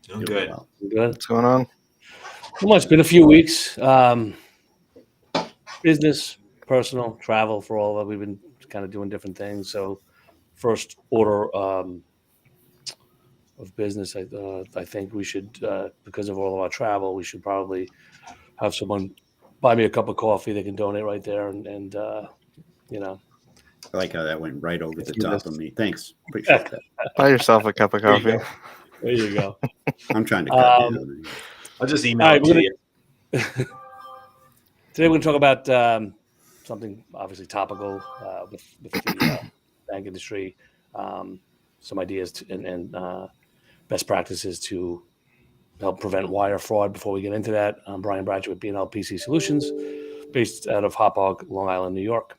Doing good. Well. Good. What's going on? Well, it's been a few weeks. Business, personal, travel for all of it. We've been kind of doing different things. So, first order of business, I think we should, because of all of our travel, we should probably have someone buy me a cup of coffee. They can donate right there, and you know, I like how that went right over the you top missed- of me. Thanks. Appreciate that. Buy yourself a cup of There you coffee. go. there you go. I'm trying to cut Um, down. I'll just email All right, it to we're you. Today we're going to talk about something obviously topical with the bank industry, some ideas and best practices to help prevent wire fraud. Before we get into that, I'm Brian Bratcher with B&L PC Solutions, based out of Hauppauge, Long Island, New York.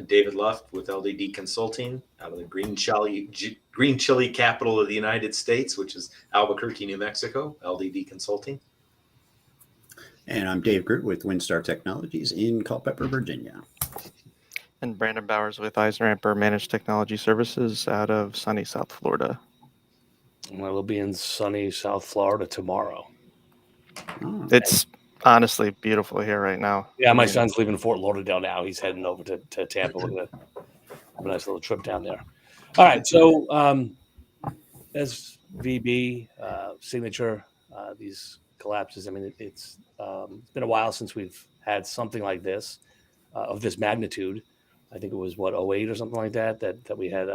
David Luft with LDD Consulting out of the green chili capital of the United States, which is Albuquerque, New Mexico. LDD Consulting. And I'm Dave Groot with WinStar Technologies in Culpeper, Virginia. And Brandon Bowers with EisnerAmper Managed Technology Services out of sunny South Florida. And I will be in sunny South Florida tomorrow. Oh, It's honestly beautiful here right now. Yeah, my son's leaving Fort Lauderdale now. He's heading over to Tampa. We're going to have a nice little trip down there. All right, so as VB signature, these collapses. I mean, it's been a while since we've had something like this of this magnitude. I think it was 08 or something like that we had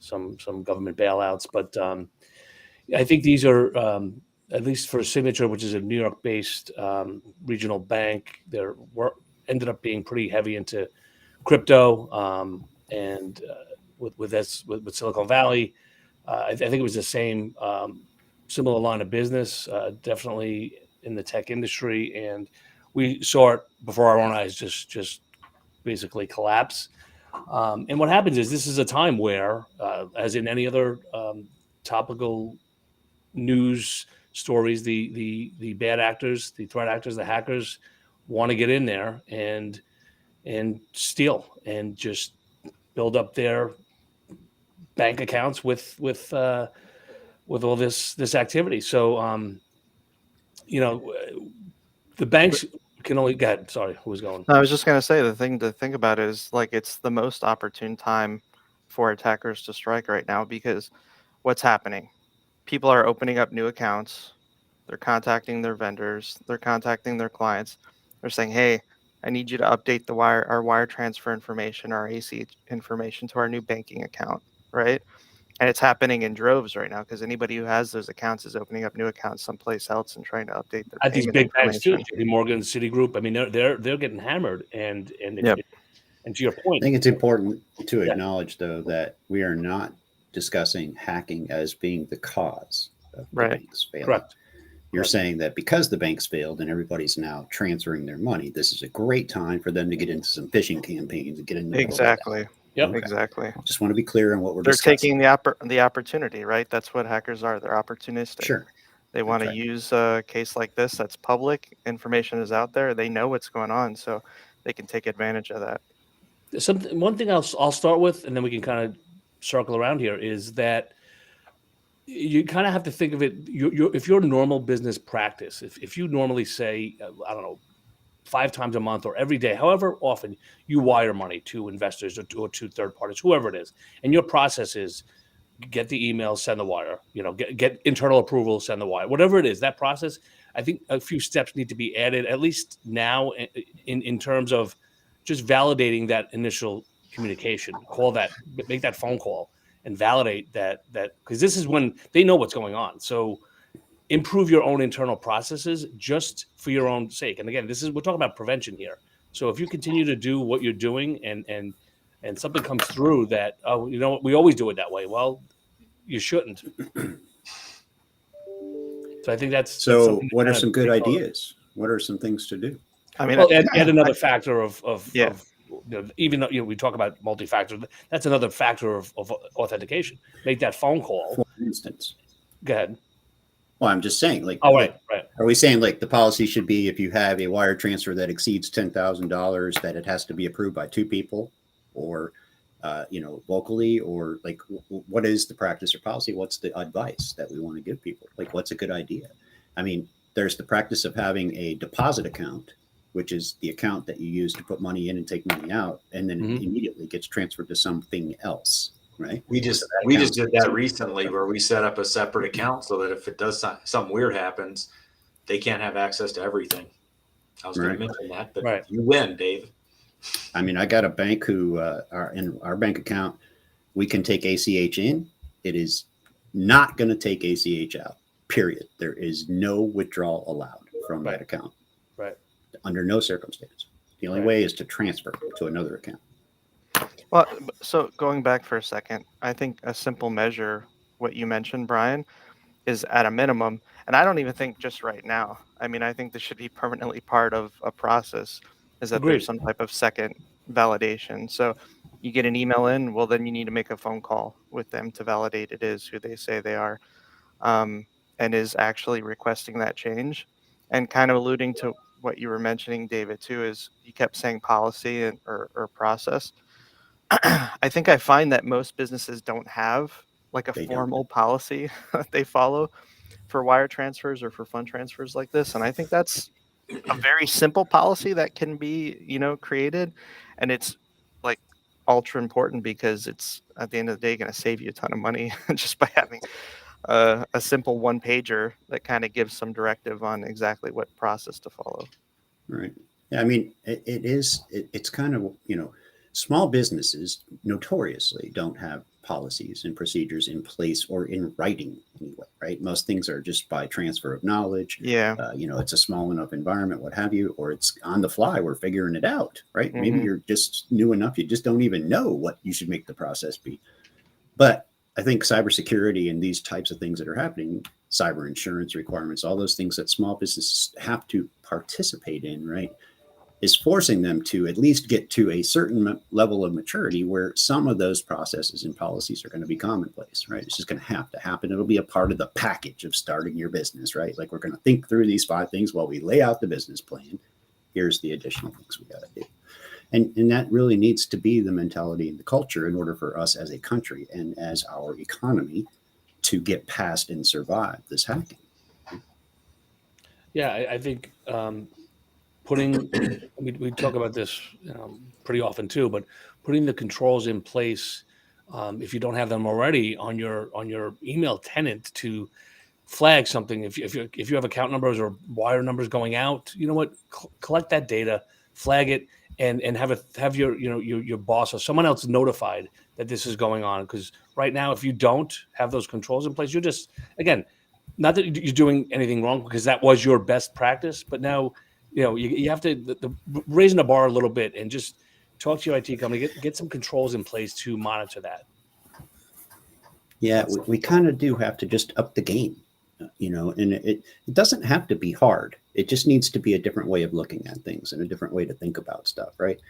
some government bailouts. But I think these are at least for Signature, which is a New York-based regional bank. They ended up being pretty heavy into crypto and with Silicon Valley. I think it was the same. Similar line of business, definitely in the tech industry, and we saw it before our own eyes just basically collapse. And what happens is this is a time where, as in any other topical news stories, the bad actors, the threat actors, the hackers want to get in there and steal and just build up their bank accounts with all this activity. So, the banks can only go ahead. Sorry, who was going? I was just going to say the thing to think about is like it's the most opportune time for attackers to strike right now because what's happening? People are opening up new accounts. They're contacting their vendors. They're contacting their clients. They're saying, hey, I need you to update our wire transfer information, our AC information to our new banking account, right? And it's happening in droves right now because anybody who has those accounts is opening up new accounts someplace else and trying to update their At these payment big banks too, information. JP Morgan, Citigroup. I mean, they're getting hammered, and Yep. and to your I point, think it's important to Yeah. acknowledge, though, that we are not discussing hacking as being the cause of the Right. banks failing. correct. You're Correct. saying that because the banks failed and everybody's now transferring their money, this is a great time for them to get into some phishing campaigns and get into Exactly. Yep. Okay. Exactly. Just want to be clear on what we're They're discussing. taking the opportunity, right? That's what hackers are. They're opportunistic. Sure. They want to right. use a case like this that's public. Information is out there. They know what's going on, so they can take advantage of that. One thing I'll start with, and then we can kind of circle around here, is that you kind of have to think of it. If your normal business practice, if you normally say, I don't know, 5 times a month or every day, however often you wire money to investors or to third parties, whoever it is, and your process is get the email, send the wire, get internal approval, send the wire, whatever it is, that process, I think a few steps need to be added, at least now in terms of just validating that initial communication, make that phone call and validate that because this is when they know what's going on. So improve your own internal processes just for your own sake. And again, we're talking about prevention here. So if you continue to do what you're doing and something comes through that, we always do it that way. Well, you shouldn't. So I think that's So what are some good ideas? What are some things to do? I mean, well, add another factor of Yeah. even though we talk about multi-factor, that's another factor of authentication. Make that phone call. For instance. Go ahead. Well, I'm just saying, like, Right. Are we saying like the policy should be if you have a wire transfer that exceeds $10,000 that it has to be approved by 2 people, or locally, or like what is the practice or policy? What's the advice that we want to give people? Like, what's a good idea? I mean, there's the practice of having a deposit account, which is the account that you use to put money in and take money out, and then it immediately gets transferred to something else, right? We just did that recently, where we set up a separate account so that if it does something weird happens, they can't have access to everything. I was going to mention that, but you win, Dave. I mean, I got a bank who are in our bank account. We can take ACH in. It is not going to take ACH out. Period. There is no withdrawal allowed from that account. Right. Under no circumstance. The only way is to transfer to another account. Well, so going back for a second, I think a simple measure, what you mentioned, Brian, is at a minimum, and I don't even think just right now. I mean, I think this should be permanently part of a process, is that there's some type of second validation. So you get an email in, well, then you need to make a phone call with them to validate it is who they say they are, and is actually requesting that change. And kind of alluding to what you were mentioning, David, too, is you kept saying policy or process. I think I find that most businesses don't have like a formal policy that they follow for wire transfers or for fund transfers like this. And I think that's a very simple policy that can be, created. And it's like ultra important because it's at the end of the day going to save you a ton of money just by having a simple one pager that kind of gives some directive on exactly what process to follow. Right. Yeah. I mean, it's kind of, small businesses notoriously don't have policies and procedures in place or in writing anyway, right? Most things are just by transfer of knowledge. Yeah. It's a small enough environment, what have you, or it's on the fly. We're figuring it out, right? Mm-hmm. Maybe you're just new enough. You just don't even know what you should make the process be. But I think cybersecurity and these types of things that are happening, cyber insurance requirements, all those things that small businesses have to participate in, right, is forcing them to at least get to a certain level of maturity where some of those processes and policies are going to be commonplace, right? It's just going to happen. It'll be a part of the package of starting your business, right? Like, we're going to think through these 5 things while we lay out the business plan. Here's the additional things we got to do. And that really needs to be the mentality and the culture in order for us as a country and as our economy to get past and survive this hacking. Yeah, I think putting, we talk about this pretty often too, but putting the controls in place, if you don't have them already, on your email tenant to flag something. If you have account numbers or wire numbers going out, you know what, collect that data, flag it, and have your boss or someone else notified that this is going on. Because right now, if you don't have those controls in place, you're just, again, not that you're doing anything wrong, because that was your best practice, but now you have to raising the bar a little bit and just talk to your IT company, get some controls in place to monitor that. Yeah, we kind of do have to just up the game, and it doesn't have to be hard. It just needs to be a different way of looking at things and a different way to think about stuff, right?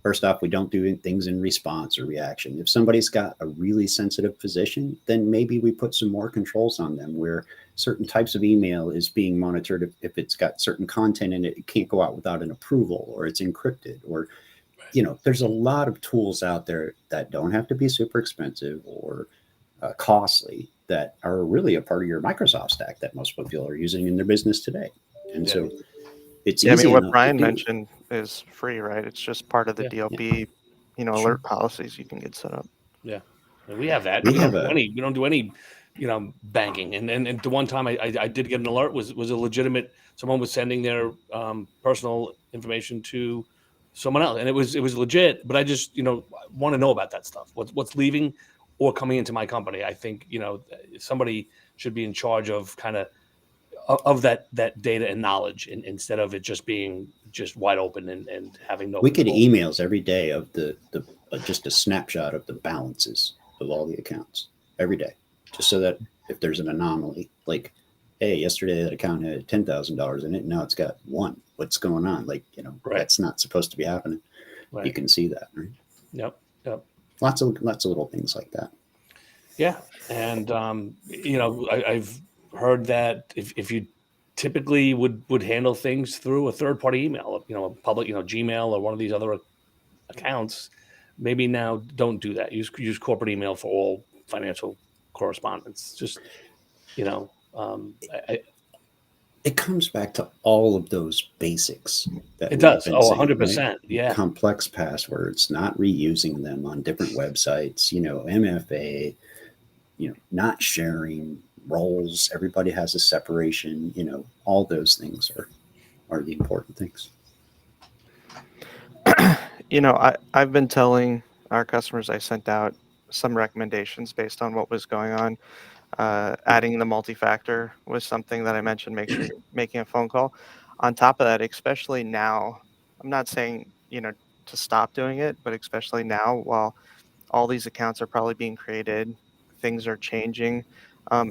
First off, we don't do things in response or reaction. If somebody's got a really sensitive position, then maybe we put some more controls on them where certain types of email is being monitored. If it's got certain content in it, it can't go out without an approval, or it's encrypted, or, there's a lot of tools out there that don't have to be super expensive or costly, that are really a part of your Microsoft stack that most people are using in their business today. And so it's easy. I mean, what Brian mentioned is free, right? It's just part of the DLP, alert policies you can get set up. Yeah, and we have that. We don't do any, banking. And the one time I did get an alert was a legitimate. Someone was sending their personal information to someone else, and it was legit. But I just want to know about that stuff. What's leaving or coming into my company. I think somebody should be in charge of of that data and knowledge, instead of it just being just wide open and having no. We get emails every day of the just a snapshot of the balances of all the accounts every day, just so that if there's an anomaly, like, hey, yesterday that account had $10,000 in it, now it's got 1. What's going on? Like, that's not supposed to be happening. Right. You can see that, right? Yep. Lots of little things like that. Yeah, and I've heard that if you typically would handle things through a third-party email, a public, Gmail or one of these other accounts, maybe now don't do that. Use corporate email for all financial correspondence. Just, you know, It comes back to all of those basics that it we've does. been Oh, saying, 100%. right? Yeah. Complex passwords, not reusing them on different websites, MFA, not sharing roles. Everybody has a separation, all those things are the important things. I've been telling our customers, I sent out some recommendations based on what was going on. Adding the multi-factor was something that I mentioned. Make sure you're making a phone call. On top of that, especially now, I'm not saying, to stop doing it, but especially now, while all these accounts are probably being created, things are changing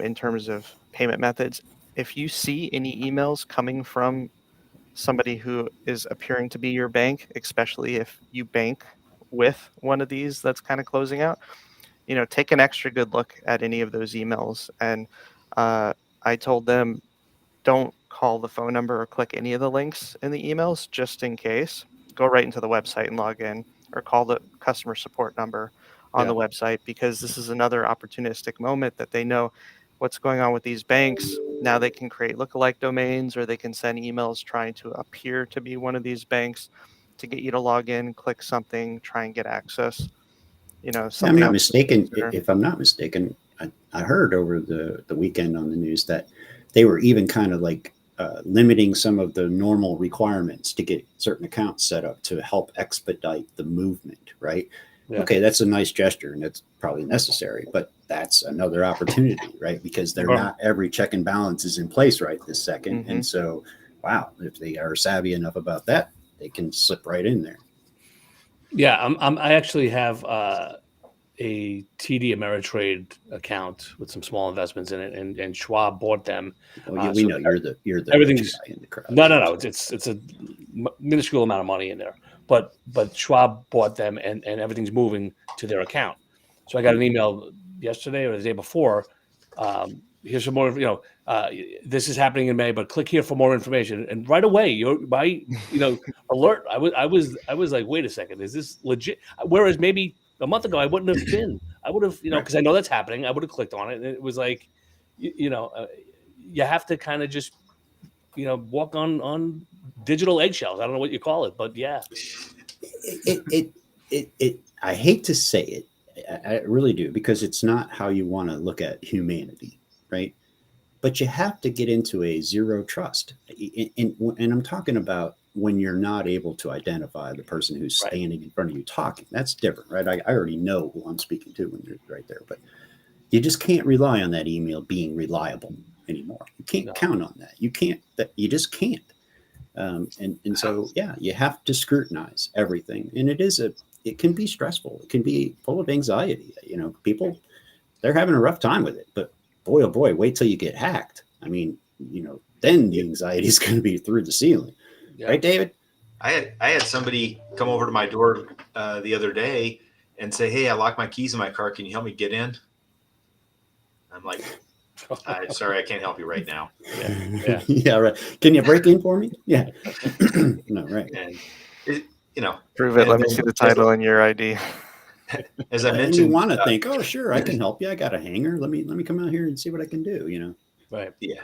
in terms of payment methods. If you see any emails coming from somebody who is appearing to be your bank, especially if you bank with one of these that's kind of closing out, take an extra good look at any of those emails. And I told them, don't call the phone number or click any of the links in the emails just in case. Go right into the website and log in, or call the customer support number on Yeah. the website, because this is another opportunistic moment that they know what's going on with these banks. Now they can create lookalike domains, or they can send emails trying to appear to be one of these banks to get you to log in, click something, try and get access. I'm Something not else to mistaken. consider. If I'm not mistaken, I heard over the weekend on the news that they were even kind of like limiting some of the normal requirements to get certain accounts set up to help expedite the movement, right? Yeah. Okay, that's a nice gesture and it's probably necessary, but that's another opportunity, right? Because they're Sure. not every check and balance is in place right this second. Mhm. And so, wow, if they are savvy enough about that, they can slip right in there. Yeah. I actually have a TD Ameritrade account with some small investments in it, and Schwab bought them. Well, we So know you're the rich everything's guy in the crowd. no. It's a minuscule amount of money in there, but Schwab bought them, and everything's moving to their account. So I got an email yesterday or the day before. Here's some more. This is happening in May, but click here for more information. And right away, my alert. I was like, wait a second, is this legit? Whereas maybe a month ago, I wouldn't have been. I would have, because I know that's happening. I would have clicked on it, and it was like, you have to kind of just, walk on digital eggshells. I don't know what you call it, but yeah. I hate to say it. I really do, because it's not how you want to look at humanity, right? But you have to get into a zero trust. And I'm talking about when you're not able to identify the person who's Right. standing in front of you talking. That's different, right? I already know who I'm speaking to when you're right there, but you just can't rely on that email being reliable anymore. You can't count on that. You just can't. And so, yeah, you have to scrutinize everything. And it can be stressful. It can be full of anxiety. People, they're having a rough time with it, but boy, oh boy, wait till you get hacked. I mean, then the anxiety is going to be through the ceiling. Yeah. Right, David? I had somebody come over to my door the other day and say, "Hey, I locked my keys in my car. Can you help me get in?" I'm like, "Sorry, I can't help you right now." Yeah. Yeah, right. Can you break in for me? Yeah. No, right. And Prove it. Let me see the title and your ID. as I And mentioned, you want to think, oh, sure, I can help you. I got a hanger. Let me come out here and see what I can do. Right. yeah,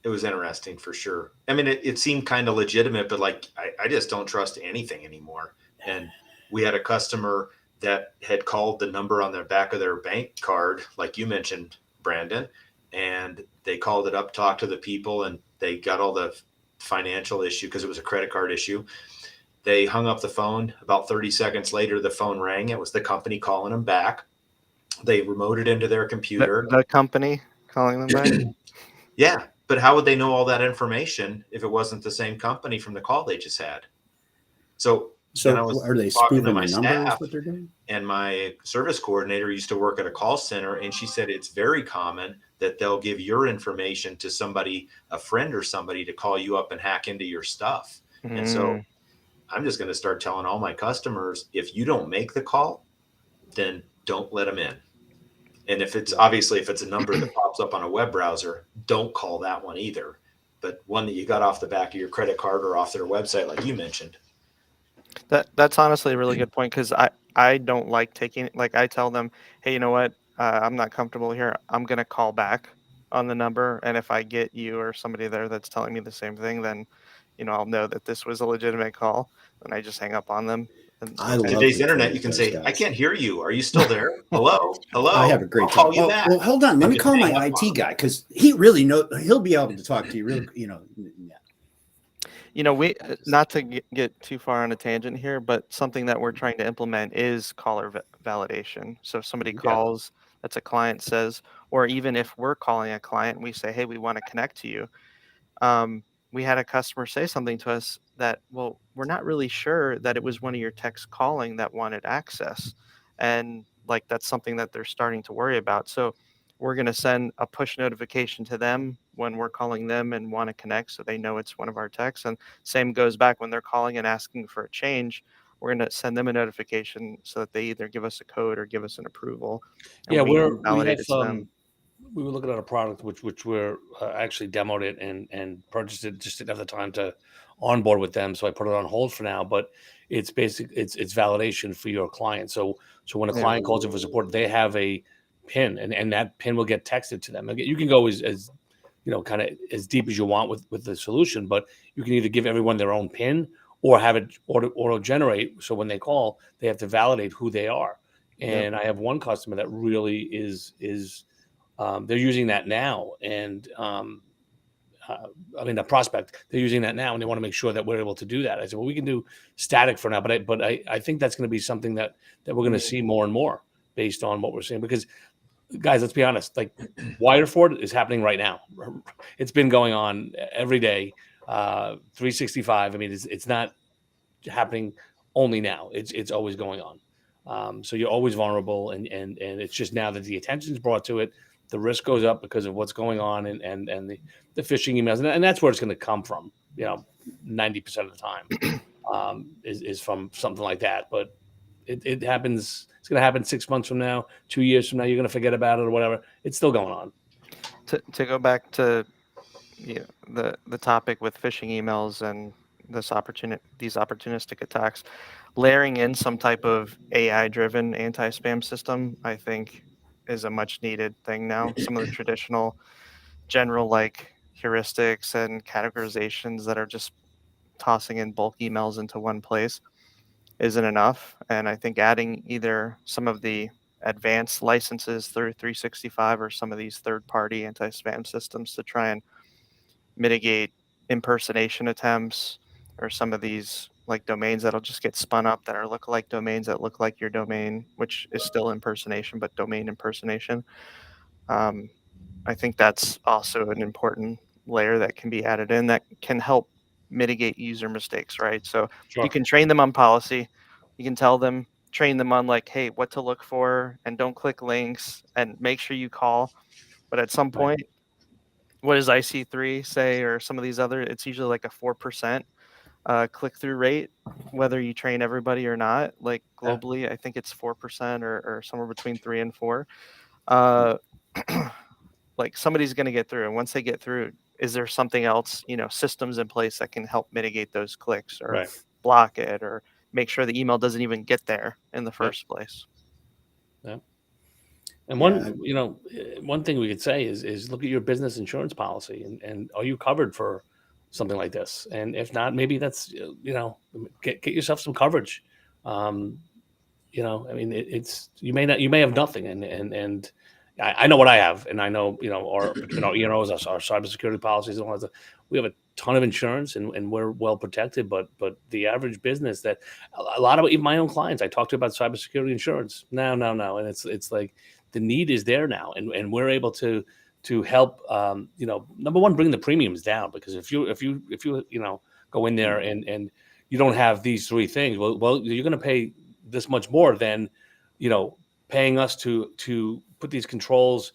it was interesting for sure. I mean, it seemed kind of legitimate, but like I just don't trust anything anymore. And we had a customer that had called the number on the back of their bank card, like you mentioned, Brandon, and they called it up, talked to the people, and they got all the financial issue because it was a credit card issue. They hung up the phone. About 30 seconds later, the phone rang. It was the company calling them back. They remoted into their computer. The company calling them back? Yeah, but how would they know all that information if it wasn't the same company from the call they just had? So then I was are they talking to spoofing my the number? Is staff, what they're doing? and my service coordinator used to work at a call center, and she said it's very common that they'll give your information to somebody, a friend or somebody, to call you up and hack into your stuff. And so I'm just going to start telling all my customers, if you don't make the call, then don't let them in. And if it's a number that pops up on a web browser, don't call that one either. But one that you got off the back of your credit card or off their website, like you mentioned. That's honestly a really good point, because I I don't like taking, like, I tell them, hey, you know what? I'm not comfortable here. I'm going to call back on the number. And if I get you or somebody there that's telling me the same thing, then, I'll know that this was a legitimate call. And I just hang up on them. And I okay. love Today's returning internet, you can those say, "I guys. can't hear you. Are you still there? Hello, hello. I have a great I'll call time. you back." Well, hold on. Let I'm me just call my hang up on IT him. guy because he really he'll be able to talk to you. Real, yeah. We not to get too far on a tangent here, but something that we're trying to implement is caller validation. So if somebody Yeah. calls, that's a client says, or even if we're calling a client, we say, hey, we want to connect to you. We had a customer say something to us that, well, we're not really sure that it was one of your techs calling that wanted access. And like that's something that they're starting to worry about. So we're going to send a push notification to them when we're calling them and want to connect so they know it's one of our techs. And same goes back when they're calling and asking for a change. We're going to send them a notification so that they either give us a code or give us an approval. And Yeah, we can we validate have it to them. we were looking at a product which we're actually demoed it and purchased it. Just didn't have the time to onboard with them, so I put it on hold for now. But it's it's validation for your client. So when a Yeah. client calls in for support, they have a pin, and that pin will get texted to them. You can go as kind of as deep as you want with the solution, but you can either give everyone their own pin or have it auto generate. So when they call, they have to validate who they are. And I have one customer that really is they're using that now, and a prospect, they're using that now, and they want to make sure that we're able to do that. I said, well, we can do static for now, but I think that's going to be something that we're going to see more and more based on what we're seeing. Because, guys, let's be honest, like Wireford is happening right now. It's been going on every day, 365. I mean, it's not happening only now. It's always going on. So you're always vulnerable, and it's just now that the attention is brought to it, the risk goes up because of what's going on and the phishing emails, and that's where it's going to come from. 90% of the time is from something like that. But it happens. It's going to happen 6 months from now, 2 years from now. You're going to forget about it or whatever. It's still going on. To go back to the topic with phishing emails and these opportunistic attacks, layering in some type of AI-driven anti-spam system, I think, is a much needed thing now. Some of the traditional general like heuristics and categorizations that are just tossing in bulk emails into one place isn't enough. And I think adding either some of the advanced licenses through 365 or some of these third-party anti-spam systems to try and mitigate impersonation attempts or some of these like domains that'll just get spun up that are lookalike domains that look like your domain, which is still impersonation, but domain impersonation. I think that's also an important layer that can be added in that can help mitigate user mistakes, right? So Sure. you can train them on policy, you can tell them, train them on like, hey, what to look for, and don't click links, and make sure you call. But at some point, what does IC3 say, or some of these other? It's usually like a 4% click through rate, whether you train everybody or not. Like globally, I think it's 4% or somewhere between 3 and 4. Like somebody's going to get through, and once they get through, is there something else, systems in place that can help mitigate those clicks or Right. block it or make sure the email doesn't even get there in the first place? And one thing we could say is look at your business insurance policy and are you covered for something like this? And if not, maybe that's get yourself some coverage. It's you may have nothing, and I know what I have, and I know our between our E&Os, our cybersecurity policies, and all that. We have a ton of insurance, and we're well protected. But the average business that a lot of even my own clients I talk to about cybersecurity insurance, no, and it's like the need is there now, and we're able to help. Number one, bring the premiums down, because if you go in there and you don't have these three things, well you're going to pay this much more than paying us to put these controls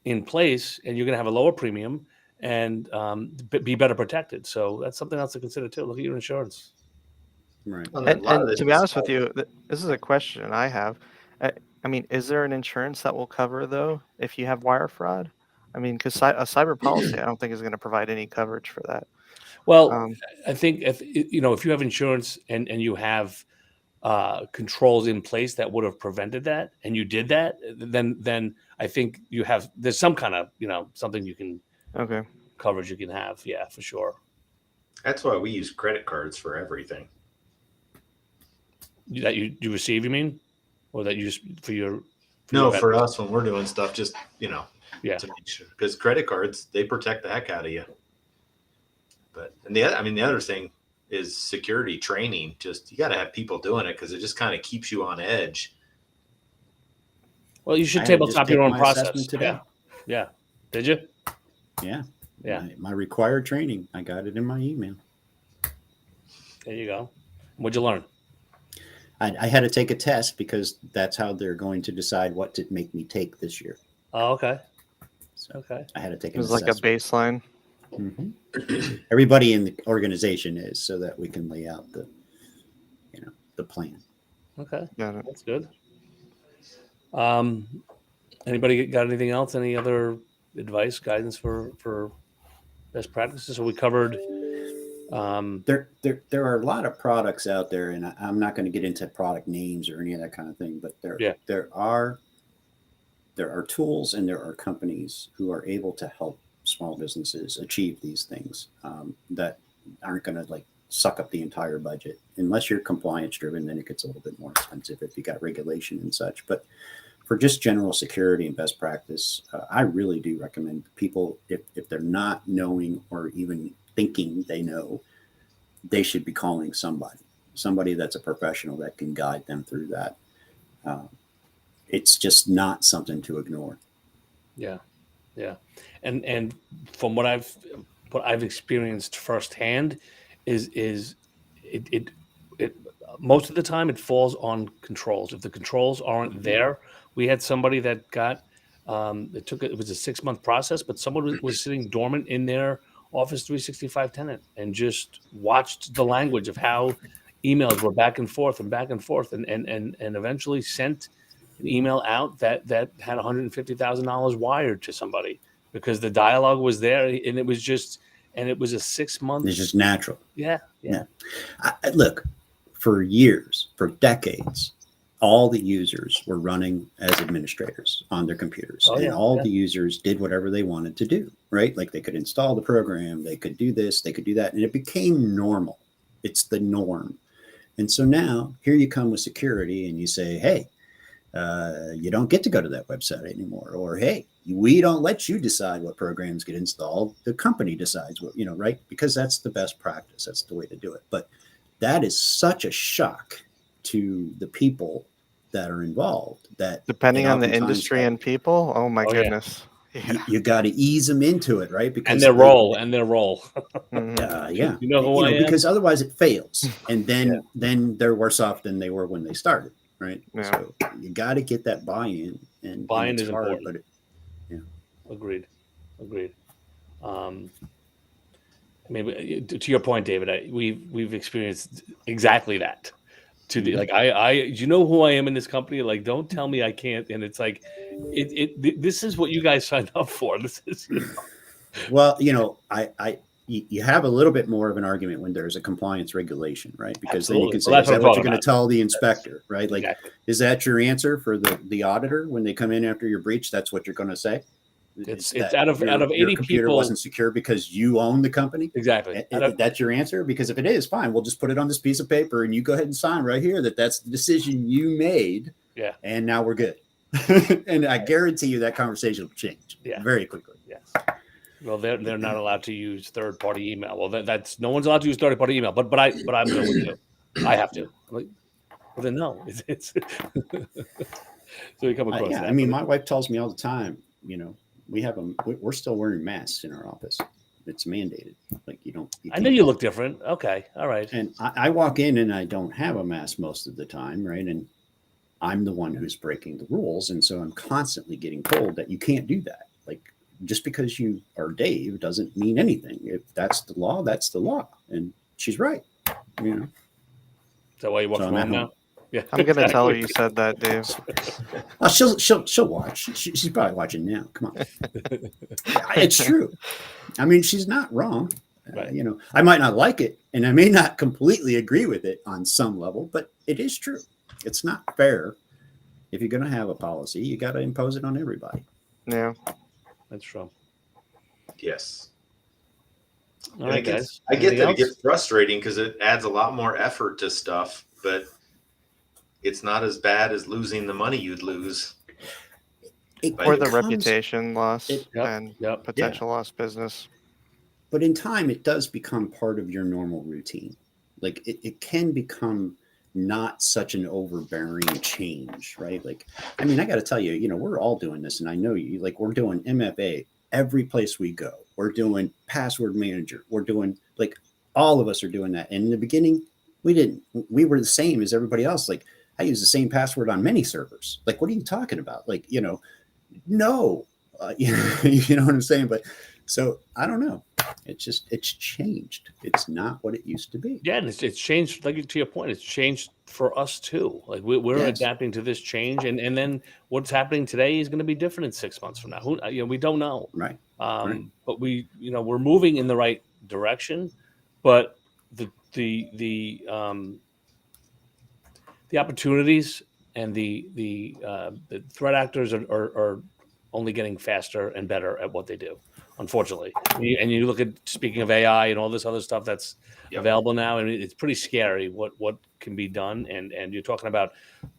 in place, and you're going to have a lower premium and be better protected. So that's something else to consider too. Look at your insurance. Right. Well, a And, lot of and this to be is honest with you, this is a question I have. I mean, is there an insurance that will cover though if you have wire fraud? I mean, because a cyber policy, I don't think is going to provide any coverage for that. Well, Um, I think if you have insurance and you have controls in place that would have prevented that, and you did that, then I think there's some kind of something you can Okay. coverage you can have. Yeah, for sure. That's why we use credit cards for everything. That you receive, you mean, or that you just for your No, your for us when we're doing stuff, just Yeah. to make sure, because credit cards, they protect the heck out of you. But the other thing is security training. Just you got to have people doing it because it just kind of keeps you on edge. Well, you I should had to just tabletop your take own my process. assessment today. Yeah. Did you? Yeah. Yeah. My required training. I got it in my email. There you go. What'd you learn? I had to take a test because that's how they're going to decide what to make me take this year. Oh, okay. So Okay. I had to take It an was like a assessment. baseline. Everybody in the organization is, so that we can lay out the plan. Okay. Got it. That's good. Anybody got anything else? Any other advice, guidance for best practices? So we covered. There are a lot of products out there, and I'm not going to get into product names or any of that kind of thing, but there are tools and there are companies who are able to help small businesses achieve these things that aren't going to suck up the entire budget. Unless you're compliance driven, then it gets a little bit more expensive if you got regulation and such. But for just general security and best practice, I really do recommend people, if they're not knowing or even thinking they know, they should be calling somebody that's a professional that can guide them through that. It's just not something to ignore. Yeah. And from what I've experienced firsthand is it most of the time it falls on controls. If the controls aren't there, we had somebody that got it was a 6-month process, but someone was sitting dormant in their Office 365 tenant and just watched the language of how emails were back and forth and eventually sent an email out that had $150,000 wired to somebody because the dialogue was there, and it was a 6-month. It's just natural. Yeah. Look, for years, for decades, all the users were running as administrators on their computers, the users did whatever they wanted to do, right? Like they could install the program, they could do this, they could do that, and it became normal. It's the norm. And so now here you come with security and you say, hey, you don't get to go to that website anymore. Or, hey, we don't let you decide what programs get installed. The company decides what, right? Because that's the best practice. That's the way to do it. But that is such a shock to the people that are involved that Depending on the industry and people, oh my goodness. Yeah. You got to ease them into it, right? Because their role. Yeah. You know who I am? Because otherwise it fails. And then they're worse off than they were when they started. Right. Yeah. So you got to get that buy-in, and buy-in it's is hard, important. Agreed. Maybe to your point, David, we've experienced exactly that. You know who I am in this company. Like, don't tell me I can't. And it's like, this is what you guys signed up for. This is. Well, you have a little bit more of an argument when there's a compliance regulation, right? Because then you can say, is that what you're going to tell the inspector, right? Like, exactly. Is that your answer for the auditor when they come in after your breach? That's what you're going to say? It's out of 80 your computer people wasn't secure because you own the company. Exactly. That's your answer. Because if it is, fine, we'll just put it on this piece of paper and you go ahead and sign right here that's the decision you made. Yeah. And now we're good. And I guarantee you that conversation will change very quickly. Yes. Well, they're not allowed to use third-party email. Well, that's no one's allowed to use third-party email. But I'm going with you. I have to. Well, then no. It's so we come across that. I mean, my wife tells me all the time. We're still wearing masks in our office. It's mandated. Like I know you look different. Okay. All right. And I walk in and I don't have a mask most of the time. Right. And I'm the one who's breaking the rules. And so I'm constantly getting told that you can't do that. Like, just because you are Dave doesn't mean anything. If that's the law, that's the law. And she's right. Is that why you work from home now? Yeah. I'm going to tell her you said that, Dave. Oh, she'll watch. She's probably watching now. Come on. It's true. I mean, she's not wrong. Right. You know, I might not like it, and I may not completely agree with it on some level, but it is true. It's not fair. If you're going to have a policy, you got to impose it on everybody. Yeah. That's true. Yes. All And right, it gets- guys. I get Anything that else? it gets frustrating because it adds a lot more effort to stuff, but it's not as bad as losing the money you'd lose. It Or the becomes- reputation loss it- Yep, and yep. potential lost business. But in time, it does become part of your normal routine. Like it can become not such an overbearing change, right? Like, I mean, I got to tell you, you know, we're all doing this, and I know you. Like, we're doing MFA every place we go. We're doing password manager. We're doing like all of us are doing that. And in the beginning, we didn't. We were the same as everybody else. Like, I use the same password on many servers. Like, what are you talking about? Like, you know, no, you know what I'm saying? But so I don't know. It's changed. It's not what it used to be. Yeah, and it's changed. Like to your point, it's changed for us too. Like we're Yes. adapting to this change, and then what's happening today is going to be different in 6 months from now. Who you know, we don't know. Right. But we're moving in the right direction. But the opportunities and the threat actors are only getting faster and better at what they do. Unfortunately, and you look at, speaking of AI and all this other stuff that's Yep. available now, and it's pretty scary what can be done. And you're talking about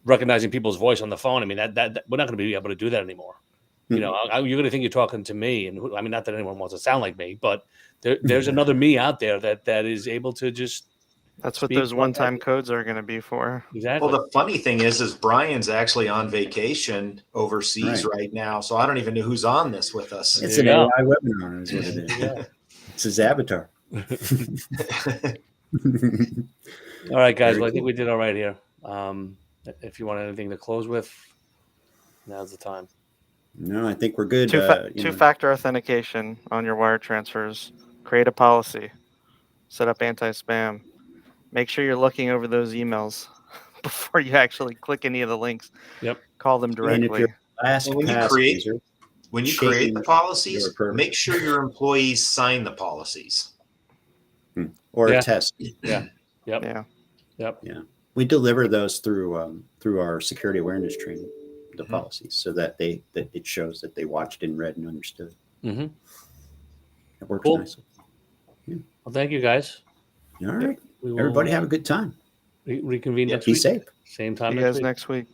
recognizing people's voice on the phone. I mean that we're not going to be able to do that anymore. You know, you're going to think you're talking to me, and I mean, not that anyone wants to sound like me, but there's another me out there that is able to just That's what speak those like one-time that. codes are going to be for. Exactly. Well, the funny thing is Brian's actually on vacation overseas right now, so I don't even know who's on this with us. It's There an you AI webinar, is what it is. Yeah. It's his avatar. All right, guys. Very Well, I think cool. we did all right here. If you want anything to close with, now's the time. No, I think we're good. Two-factor authentication on your wire transfers. Create a policy. Set up anti-spam. Make sure you're looking over those emails before you actually click any of the links. Yep. Call them And if directly. you're last Well, when you pass create- user, When you create the Change policies, your purpose. make sure your employees sign the policies. or Yeah. a test, Yep. Yeah. Yep. we deliver those through our security awareness training, the Mhm. policies, so that it shows that they watched and read and understood. Mm-hmm. It works Cool. nicely. Well, thank you, guys. All right, We will everybody have a good time. reconvene Yeah, next Be week. safe. Same time See you next guys week. next week.